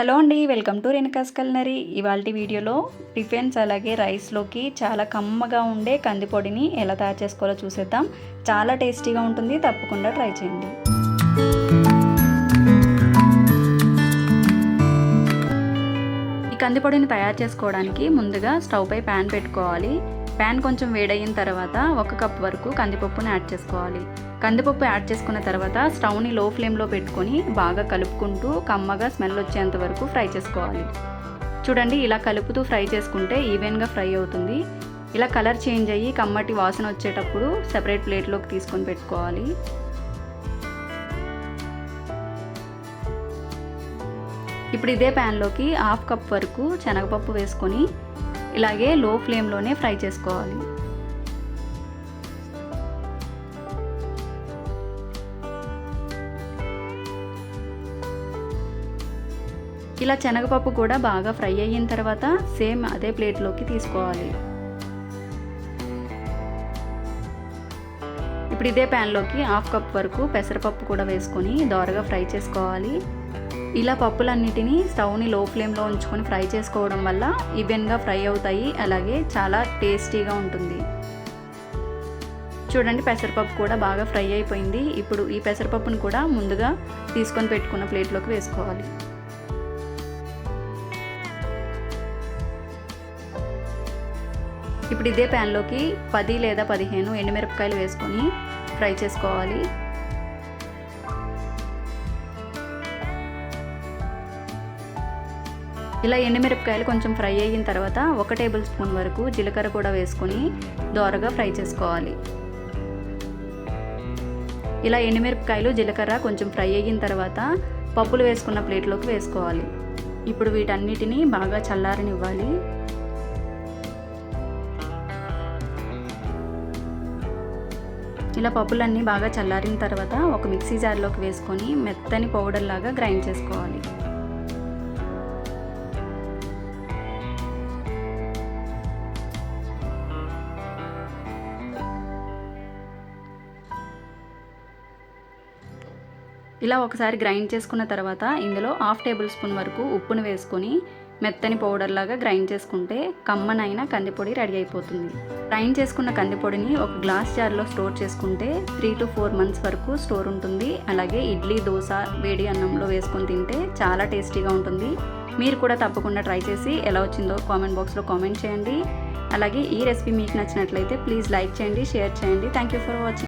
Hello అండి, welcome to Renuka's culinary. ఇవాల్టి వీడియోలో టిఫిన్స్ అలాగే రైస్లోకి చాలా కమ్మగా ఉండే కందిపొడిని ఎలా తయారు చేసుకోవాలో చూసేద్దాం. చాలా టేస్టీగా ఉంటుంది, తప్పకుండా ట్రై చేయండి. ఈ కందిపొడిని తయారు చేసుకోవడానికి ముందుగా స్టవ్ పై ప్యాన్ పెట్టుకోవాలి. ప్యాన్ కొంచెం వేడయిన తర్వాత 1 కప్ వరకు కందిపప్పుని యాడ్ చేసుకోవాలి. కందిపప్పు యాడ్ చేసుకున్న తర్వాత స్టవ్ని లో ఫ్లేమ్లో పెట్టుకొని బాగా కలుపుకుంటూ కమ్మగా స్మెల్ వచ్చేంత వరకు ఫ్రై చేసుకోవాలి. చూడండి, ఇలా కలుపుతూ ఫ్రై చేసుకుంటే ఈవెన్గా ఫ్రై అవుతుంది. ఇలా కలర్ చేంజ్ అయ్యి కమ్మటి వాసన వచ్చేటప్పుడు సెపరేట్ ప్లేట్లోకి తీసుకొని పెట్టుకోవాలి. ఇప్పుడు ఇదే ప్యాన్లోకి 1/2 కప్ వరకు శనగపప్పు వేసుకొని ఇలాగే లో ఫ్లేమ్లోనే ఫ్రై చేసుకోవాలి. ఇలా శనగపప్పు కూడా బాగా ఫ్రై అయిన తర్వాత సేమ్ అదే ప్లేట్లోకి తీసుకోవాలి. ఇప్పుడు ఇదే ప్యాన్లోకి 1/2 కప్ వరకు పెసరపప్పు కూడా వేసుకొని దోరగా ఫ్రై చేసుకోవాలి. ఇలా పప్పులన్నిటినీ స్టవ్ని లో ఫ్లేమ్లో ఉంచుకొని ఫ్రై చేసుకోవడం వల్ల ఈవెన్గా ఫ్రై అవుతాయి, అలాగే చాలా టేస్టీగా ఉంటుంది. చూడండి, పెసరపప్పు కూడా బాగా ఫ్రై అయిపోయింది. ఇప్పుడు ఈ పెసరపప్పును కూడా ముందుగా తీసుకొని పెట్టుకున్న ప్లేట్లోకి వేసుకోవాలి. ఇప్పుడు ఇదే ప్యాన్లోకి 10 లేదా 15 ఎండుమిరపకాయలు వేసుకొని ఫ్రై చేసుకోవాలి. ఇలా ఎండుమిరపకాయలు కొంచెం ఫ్రై అయిన తర్వాత 1 టేబుల్ స్పూన్ వరకు జీలకర్ర కూడా వేసుకొని దోరగా ఫ్రై చేసుకోవాలి. ఇలా ఎండుమిరపకాయలు జీలకర్ర కొంచెం ఫ్రై అయిన తర్వాత పప్పులు వేసుకున్న ప్లేట్లోకి వేసుకోవాలి. ఇప్పుడు వీటన్నిటిని బాగా చల్లారనివ్వాలి. ఇలా పప్పులన్నీ బాగా చల్లారిన తర్వాత ఒక మిక్సీ జార్లోకి వేసుకొని మెత్తని పౌడర్ లాగా గ్రైండ్ చేసుకోవాలి. ఇలా ఒకసారి గ్రైండ్ చేసుకున్న తర్వాత ఇందులో 1/2 టేబుల్ స్పూన్ వరకు ఉప్పును వేసుకొని మెత్తని పౌడర్ లాగా గ్రైండ్ చేసుకుంటే కమ్మనైన కందిపొడి రెడీ అయిపోతుంది. గ్రైండ్ చేసుకున్న కందిపొడిని ఒక గ్లాస్ జార్లో స్టోర్ చేసుకుంటే 3 to 4 months వరకు స్టోర్ ఉంటుంది. అలాగే ఇడ్లీ, దోశ, వేడి అన్నంలో వేసుకొని తింటే చాలా టేస్టీగా ఉంటుంది. మీరు కూడా తప్పకుండా ట్రై చేసి ఎలా వచ్చిందో కామెంట్ బాక్స్లో కామెంట్ చేయండి. అలాగే ఈ రెసిపీ మీకు నచ్చినట్లయితే ప్లీజ్ లైక్ చేయండి, షేర్ చేయండి. Thank you for watching.